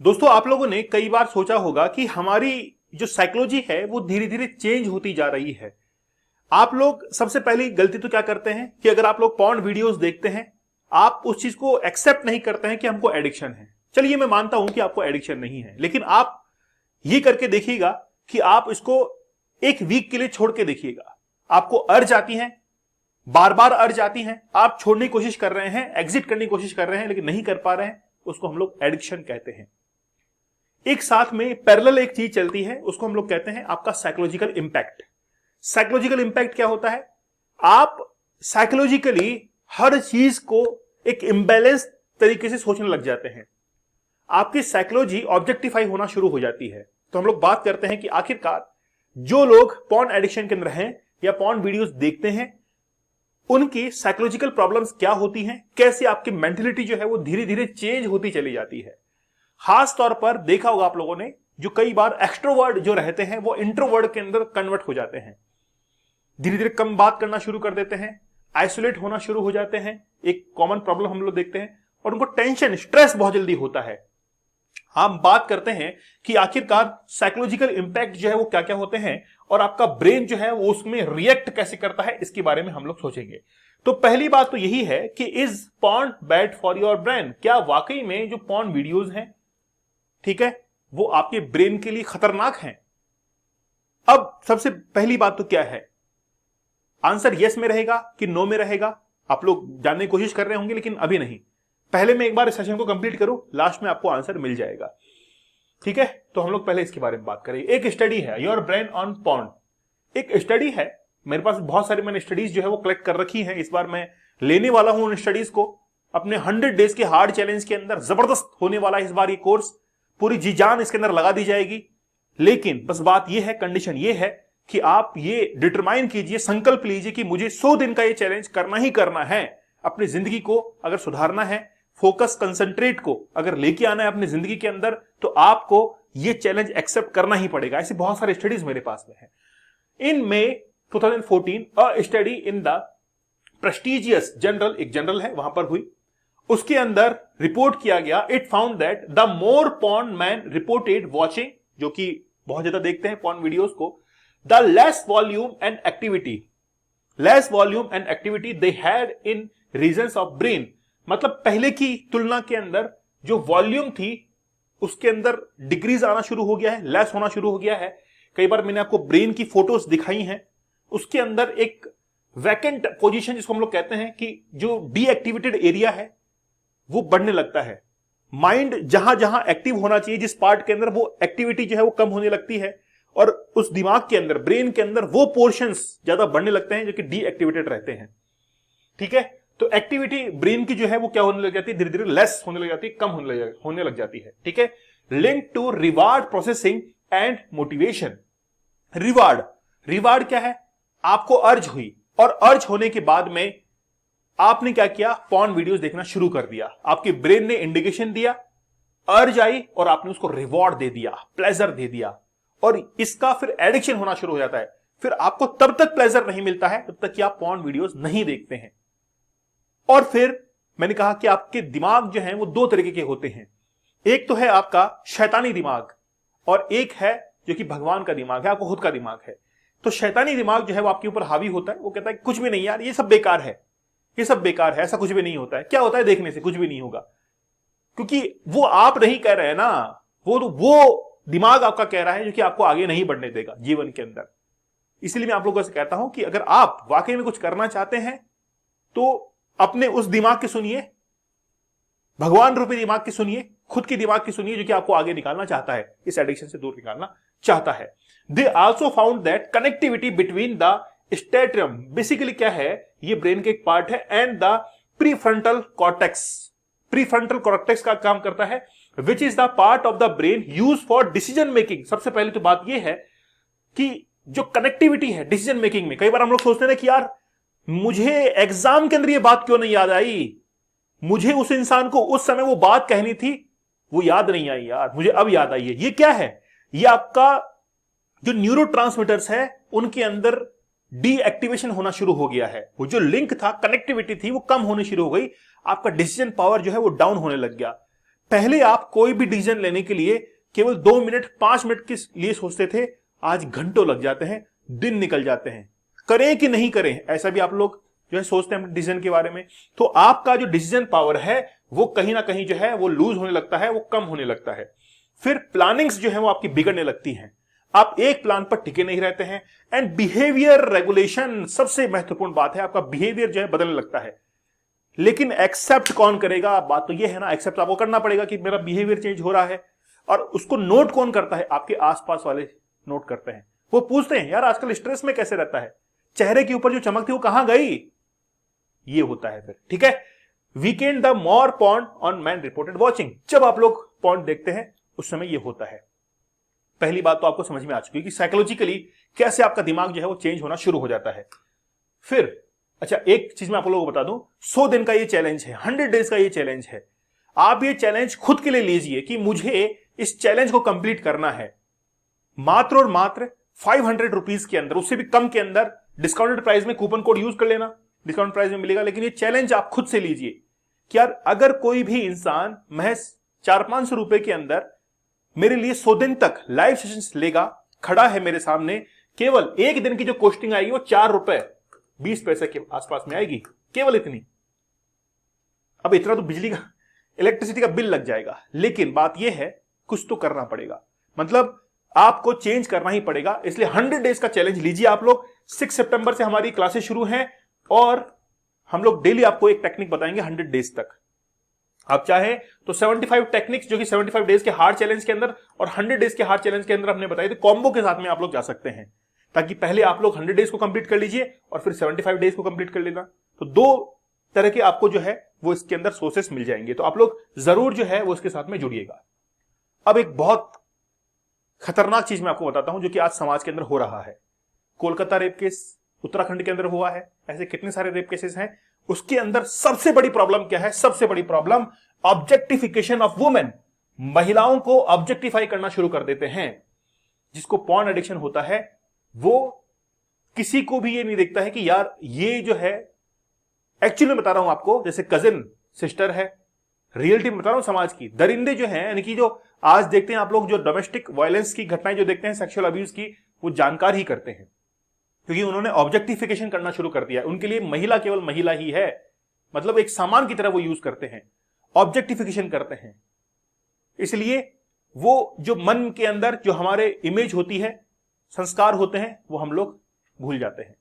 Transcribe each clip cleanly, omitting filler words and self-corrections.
दोस्तों, आप लोगों ने कई बार सोचा होगा कि हमारी जो साइकोलॉजी है वो धीरे धीरे चेंज होती जा रही है। आप लोग सबसे पहली गलती तो क्या करते हैं कि अगर आप लोग पॉर्न वीडियोस देखते हैं, आप उस चीज को एक्सेप्ट नहीं करते हैं कि हमको एडिक्शन है। चलिए, मैं मानता हूं कि आपको एडिक्शन नहीं है, लेकिन आप ये करके देखिएगा कि आप इसको एक वीक के लिए छोड़ के देखिएगा। आपको अर्ज आती है, बार बार अर्ज आती हैं, आप छोड़ने की कोशिश कर रहे हैं, एग्जिट करने की कोशिश कर रहे हैं, लेकिन नहीं कर पा रहे हैं। उसको हम लोग एडिक्शन कहते हैं। एक साथ में पैरेलल एक चीज चलती है, उसको हम लोग कहते हैं आपका साइकोलॉजिकल इंपैक्ट। साइकोलॉजिकल इंपैक्ट क्या होता है? आप साइकोलॉजिकली हर चीज को एक इम्बैलेंस तरीके से सोचने लग जाते हैं। आपकी साइकोलॉजी ऑब्जेक्टिफाई होना शुरू हो जाती है। तो हम लोग बात करते हैं कि आखिरकार जो लोग पॉर्न एडिक्शन के अंदर हैं या पॉर्न वीडियोस देखते हैं, उनकी साइकोलॉजिकल प्रॉब्लम्स क्या होती हैं, कैसे आपकी मेंटलिटी जो है वो धीरे धीरे चेंज होती चली जाती है। खास तौर पर देखा होगा आप लोगों ने, जो कई बार एक्सट्रोवर्ट जो रहते हैं वो इंट्रोवर्ट के अंदर कन्वर्ट हो जाते हैं, धीरे धीरे कम बात करना शुरू कर देते हैं, आइसोलेट होना शुरू हो जाते हैं। एक कॉमन प्रॉब्लम हम लोग देखते हैं, और उनको टेंशन, स्ट्रेस बहुत जल्दी होता है। हम बात करते हैं कि आखिरकार साइकोलॉजिकल इंपैक्ट जो है वो क्या क्या होते हैं, और आपका ब्रेन जो है वो उसमें रिएक्ट कैसे करता है, इसके बारे में हम लोग सोचेंगे। तो पहली बात तो यही है कि is porn bad for your brain? क्या वाकई में जो पॉर्न वीडियोस हैं, ठीक है, वो आपके ब्रेन के लिए खतरनाक हैं? अब सबसे पहली बात तो क्या है, आंसर यस में रहेगा कि नो में रहेगा, आप लोग जानने की कोशिश कर रहे होंगे, लेकिन अभी नहीं। पहले मैं एक बार इस सेशन को कंप्लीट करूं, लास्ट में आपको आंसर मिल जाएगा, ठीक है। तो हम लोग पहले इसके बारे में बात करें। एक स्टडी है, योर ब्रेन ऑन पॉर्न। एक स्टडी है, मेरे पास बहुत सारी मैंने स्टडीज जो है वो कलेक्ट कर रखी हैं। इस बार मैं लेने वाला हूं उन स्टडीज को। अपने 100 डेज के हार्ड चैलेंज के अंदर जबरदस्त होने वाला है इस बार ये कोर्स, पूरी जी जान इसके अंदर लगा दी जाएगी। लेकिन बस बात यह है, कंडीशन यह है कि आप ये डिटरमाइन कीजिए, संकल्प लीजिए कि मुझे 100 दिन का ये चैलेंज करना ही करना है। अपनी जिंदगी को अगर सुधारना है, फोकस, कंसंट्रेट को अगर लेके आना है अपनी जिंदगी के अंदर, तो आपको ये चैलेंज एक्सेप्ट करना ही पड़ेगा। ऐसी बहुत सारे स्टडीज मेरे पास में है। In May 2014 a study in the prestigious journal, एक जर्नल है, वहां पर हुई। उसके अंदर रिपोर्ट किया गया, it found that the more porn men reported watching, जो कि बहुत ज्यादा देखते हैं पॉर्न वीडियोस को, the less volume and activity they had in regions of brain. मतलब पहले की तुलना के अंदर जो वॉल्यूम थी उसके अंदर डिक्रीज आना शुरू हो गया है, लेस होना शुरू हो गया है। कई बार मैंने आपको ब्रेन की फोटोज दिखाई हैं, उसके अंदर एक वैकेंट पोजीशन, जिसको हम लोग कहते हैं कि जो डीएक्टिवेटेड एरिया है, वो बढ़ने लगता है। माइंड जहां जहां एक्टिव होना चाहिए, जिस पार्ट के अंदर, वो एक्टिविटी जो है वो कम होने लगती है, और उस दिमाग के अंदर, ब्रेन के अंदर वो पोर्शंस ज्यादा बढ़ने लगते हैं जो कि डीएक्टिवेटेड रहते हैं, ठीक है। तो एक्टिविटी ब्रेन की जो है वो क्या होने लग जाती है, धीरे धीरे लेस होने लग जाती है, कम होने लग जाती है, ठीक है। Link to reward processing and motivation. Reward क्या है? आपको अर्ज हुई, और अर्ज होने के बाद में आपने क्या किया, पॉर्न वीडियोस देखना शुरू कर दिया। आपके ब्रेन ने इंडिकेशन दिया, अर्ज आई, और आपने उसको रिवॉर्ड दे दिया, प्लेजर दे दिया, और इसका फिर एडिक्शन होना शुरू हो जाता है। फिर आपको तब तक प्लेजर नहीं मिलता है तब तक कि आप पॉर्न वीडियोस नहीं देखते हैं। और फिर मैंने कहा कि आपके दिमाग जो है वो दो तरीके के होते हैं। एक तो है आपका शैतानी दिमाग, और एक है जो कि भगवान का दिमाग है, आपको खुद का दिमाग है। तो शैतानी दिमाग जो है वो आपके ऊपर हावी होता है, वो कहता है कुछ भी नहीं यार, ये सब बेकार है, ये सब बेकार है, ऐसा कुछ भी नहीं होता है। क्या होता है देखने से? कुछ भी नहीं होगा, क्योंकि वो आप नहीं कह रहे हैं ना, वो दिमाग आपका कह रहा है, जो कि आपको आगे नहीं बढ़ने देगा जीवन के अंदर। इसलिए मैं आप लोगों से कहता हूं कि अगर आप वाकई में कुछ करना चाहते हैं तो अपने उस दिमाग की सुनिए, भगवान रूपी दिमाग की सुनिए, खुद की दिमाग की सुनिए, जो कि आपको आगे निकालना चाहता है, इस एडिक्शन से दूर निकालना चाहता है। They also found that connectivity between the striatum, basically क्या है, ये ब्रेन के एक पार्ट है, and the prefrontal cortex. Prefrontal cortex का काम करता है, which is the part of the brain use for decision making. सबसे पहले तो बात यह है कि जो कनेक्टिविटी है डिसीजन मेकिंग में, कई बार हम लोग सोचते हैं कि यार मुझे एग्जाम के अंदर ये बात क्यों नहीं याद आई, मुझे उस इंसान को उस समय वो बात कहनी थी, वो याद नहीं आई यार, मुझे अब याद आई है। ये क्या है? ये आपका जो न्यूरोट्रांसमीटर्स है उनके अंदर डीएक्टिवेशन होना शुरू हो गया है। वो जो लिंक था, कनेक्टिविटी थी, वो कम होनी शुरू हो गई। आपका डिसीजन पावर जो है वो डाउन होने लग गया। पहले आप कोई भी डिसीजन लेने के लिए केवल 2 मिनट 5 मिनट के लिए सोचते थे, आज घंटों लग जाते हैं, दिन निकल जाते हैं। करें कि नहीं करें, ऐसा भी आप लोग जो है सोचते हैं डिसीजन के बारे में। तो आपका जो डिसीजन पावर है वो कहीं ना कहीं जो है वो लूज होने लगता है, वो कम होने लगता है। फिर प्लानिंग्स जो है वो आपकी बिगड़ने लगती हैं, आप एक प्लान पर टिके नहीं रहते हैं। एंड बिहेवियर रेगुलेशन सबसे महत्वपूर्ण बात है, आपका बिहेवियर जो है बदलने लगता है। लेकिन एक्सेप्ट कौन करेगा? बात तो ये है ना, एक्सेप्ट आपको करना पड़ेगा कि मेरा बिहेवियर चेंज हो रहा है। और उसको नोट कौन करता है? आपके आसपास वाले नोट करते हैं। वो पूछते हैं, यार आजकल स्ट्रेस में कैसे रहता है, चेहरे के ऊपर जो चमक थी वो कहां गई? ये होता है फिर, ठीक है। Weeknd the more porn on man reported watching, जब आप लोग पॉर्न देखते हैं उस समय ये होता है। पहली बात तो आपको समझ में आ चुकी है कि साइकोलॉजिकली कैसे आपका दिमाग जो है वो चेंज होना शुरू हो जाता है। फिर अच्छा, एक चीज मैं आप लोगों को बता दूं, 100 दिन का ये चैलेंज है, 100 डेज का ये चैलेंज है। आप ये चैलेंज खुद के लिए लीजिए कि मुझे इस चैलेंज को कंप्लीट करना है। मात्र और मात्र 500 रुपीज के अंदर, उससे भी कम के अंदर डिस्काउंटेड प्राइस में कूपन कोड यूज कर लेना, डिस्काउंट प्राइस में मिलेगा। लेकिन ये चैलेंज आप खुद से लीजिए कि यार अगर कोई भी इंसान महज 400-500 रुपए के अंदर मेरे लिए 100 दिन तक लाइव सेशंस लेगा, खड़ा है मेरे सामने, केवल एक दिन की जो कॉस्टिंग आएगी वो 4 रुपए 20 पैसे के आसपास में आएगी, केवल इतनी। अब इतना तो बिजली का, इलेक्ट्रिसिटी का बिल लग जाएगा। लेकिन बात यह है, कुछ तो करना पड़ेगा, मतलब आपको चेंज करना ही पड़ेगा। इसलिए 100 डेज का चैलेंज लीजिए आप लोग। 6 सितंबर से हमारी क्लासेस शुरू हैं और हम लोग डेली आपको एक टेक्निक बताएंगे 100 डेज तक। आप चाहे तो 75 टेक्निक्स जो कि 75 डेज के हार्ड चैलेंज के अंदर और 100 डेज के हार्ड चैलेंज के अंदर हमने बताई थी, कॉम्बो के साथ में आप लोग जा सकते हैं, ताकि पहले आप लोग 100 डेज को कंप्लीट कर लीजिए और फिर 75 डेज को कंप्लीट कर लेना। तो 2 तरह के आपको जो है वो इसके अंदर सोर्सेस मिल जाएंगे। तो आप लोग जरूर जो है वो इसके साथ में जुड़िएगा। अब एक बहुत खतरनाक चीज मैं आपको बताता हूं जो कि आज समाज के अंदर हो रहा है। कोलकाता रेप केस उत्तराखंड के अंदर हुआ है, ऐसे कितने सारे रेप केसेस हैं। उसके अंदर सबसे बड़ी प्रॉब्लम क्या है? सबसे बड़ी प्रॉब्लम ऑब्जेक्टिफिकेशन ऑफ वुमेन। महिलाओं को ऑब्जेक्टिफाई करना शुरू कर देते हैं। जिसको पॉर्न एडिक्शन होता है वो किसी को भी ये नहीं देखता है कि यार ये जो है, एक्चुअली मैं बता रहा हूं आपको, जैसे कजिन सिस्टर है, रियलिटी में बता रहा हूं समाज की। दरिंदे जो हैं, यानी कि जो आज देखते हैं आप लोग, जो डोमेस्टिक वायलेंस की घटनाएं जो देखते हैं, सेक्सुअल अब्यूज की, वो जानकार ही करते हैं, क्योंकि उन्होंने ऑब्जेक्टिफिकेशन करना शुरू कर दिया। उनके लिए महिला केवल महिला ही है, मतलब एक सामान की तरह वो यूज करते हैं, ऑब्जेक्टिफिकेशन करते हैं। इसलिए वो जो मन के अंदर जो हमारे इमेज होती है, संस्कार होते हैं, वो हम लोग भूल जाते हैं।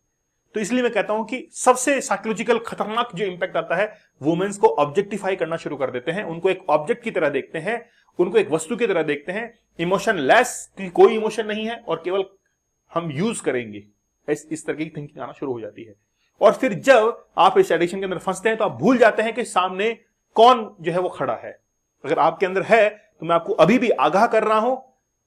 तो इसलिए मैं कहता हूं कि सबसे साइकोलॉजिकल खतरनाक जो इंपैक्ट आता है, वुमेन्स को ऑब्जेक्टिफाई करना शुरू कर देते हैं, उनको एक ऑब्जेक्ट की तरह देखते हैं, उनको एक वस्तु की तरह देखते हैं, इमोशन लेस, कोई इमोशन नहीं है और केवल हम यूज करेंगे, इस तरह की थिंकिंग आना शुरू हो जाती है। और फिर जब आप इस एडिक्शन के अंदर फंसते हैं तो आप भूल जाते हैं कि सामने कौन जो है वो खड़ा है। अगर आपके अंदर है तो मैं आपको अभी भी आगाह कर रहा हूं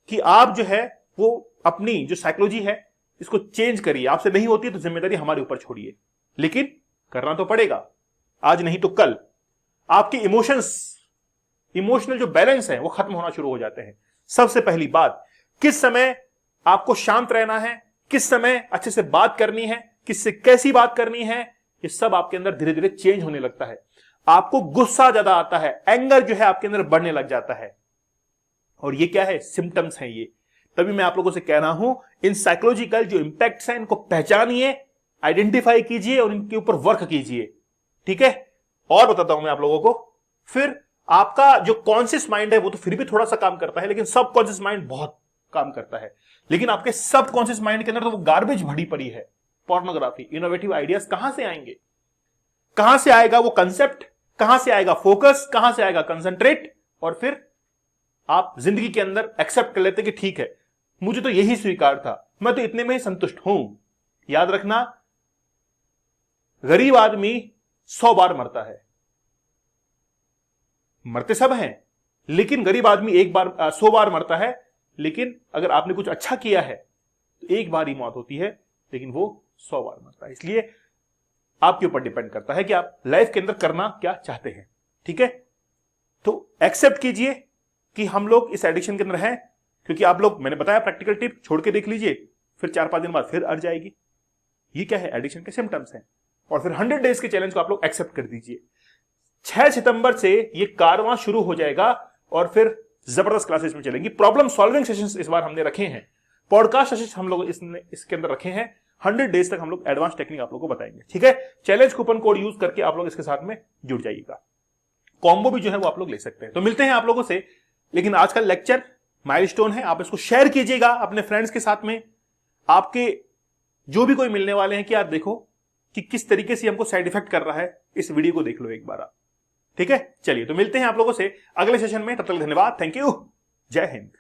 कि आप जो है वो अपनी जो साइकोलॉजी है इसको चेंज करिए। आपसे नहीं होती है तो जिम्मेदारी हमारे ऊपर छोड़िए, लेकिन करना तो पड़ेगा, आज नहीं तो कल। आपके इमोशनल जो बैलेंस है वो खत्म होना शुरू हो जाते हैं। सबसे पहली बात, किस समय आपको शांत रहना है, किस समय अच्छे से बात करनी है, किससे कैसी बात करनी है, ये सब आपके अंदर धीरे धीरे चेंज होने लगता है। आपको गुस्सा ज्यादा आता है, एंगर जो है आपके अंदर बढ़ने लग जाता है। और ये क्या है? सिम्टम्स हैं ये। तभी मैं आप लोगों से कह रहा हूं, इन साइकोलॉजिकल जो इंपैक्ट्स हैं इनको पहचानिए, आइडेंटिफाई कीजिए और इनके ऊपर वर्क कीजिए, ठीक है। और बताता हूं मैं आप लोगों को, फिर आपका जो कॉन्शियस माइंड है वो तो फिर भी थोड़ा सा काम करता है, लेकिन सबकॉन्शियस माइंड बहुत काम करता है। लेकिन आपके सबकॉन्शियस माइंड के अंदर तो वो गार्बेज भरी पड़ी है, पोर्नोग्राफी। इनोवेटिव आइडियाज कहां से आएंगे? कहां से आएगा वो कंसेप्ट? कहां से आएगा फोकस? कहां से आएगा कंसंट्रेट? और फिर आप जिंदगी के अंदर एक्सेप्ट कर लेते कि ठीक है, मुझे तो यही स्वीकार था, मैं तो इतने में ही संतुष्ट हूं। याद रखना, गरीब आदमी 100 बार मरता है, मरते सब हैं, लेकिन गरीब आदमी 100 बार मरता है। लेकिन अगर आपने कुछ अच्छा किया है तो एक बार ही मौत होती है, लेकिन वो 100 बार मरता है। इसलिए आपके ऊपर डिपेंड करता है कि आप लाइफ के अंदर करना क्या चाहते हैं, ठीक है। तो एक्सेप्ट कीजिए कि हम लोग इस एडिक्शन के अंदर हैं, क्योंकि आप लोग, मैंने बताया प्रैक्टिकल टिप, छोड़ के देख लीजिए, फिर 4-5 दिन बाद फिर अड़ जाएगी। ये क्या है? एडिक्शन के सिम्टम्स हैं। और फिर 100 डेज के चैलेंज को आप लोग एक्सेप्ट कर दीजिए। 6 सितंबर से ये कारवां शुरू हो जाएगा और फिर जबरदस्त क्लासेस में चलेंगी। प्रॉब्लम सॉल्विंग सेशंस इस बार हमने रखे हैं, पॉडकास्ट सेशंस हम लोग इसके अंदर रखे हैं। 100 डेज तक हम लोग एडवांस टेक्निक आप लोगों को बताएंगे, ठीक है। चैलेंज कूपन कोड यूज करके आप लोग इसके साथ में जुड़ जाइएगा। कॉम्बो भी जो है वो आप लोग ले सकते हैं। तो मिलते हैं आप लोगों से, लेकिन आज का लेक्चर माइलस्टोन है, आप इसको शेयर कीजिएगा अपने फ्रेंड्स के साथ में। आपके जो भी कोई मिलने वाले हैं कि यार देखो कि किस तरीके से हमको साइड इफेक्ट कर रहा है, इस वीडियो को देख लो एक बार आप, ठीक है। चलिए तो मिलते हैं आप लोगों से अगले सेशन में, तब तक धन्यवाद, थैंक यू, जय हिंद।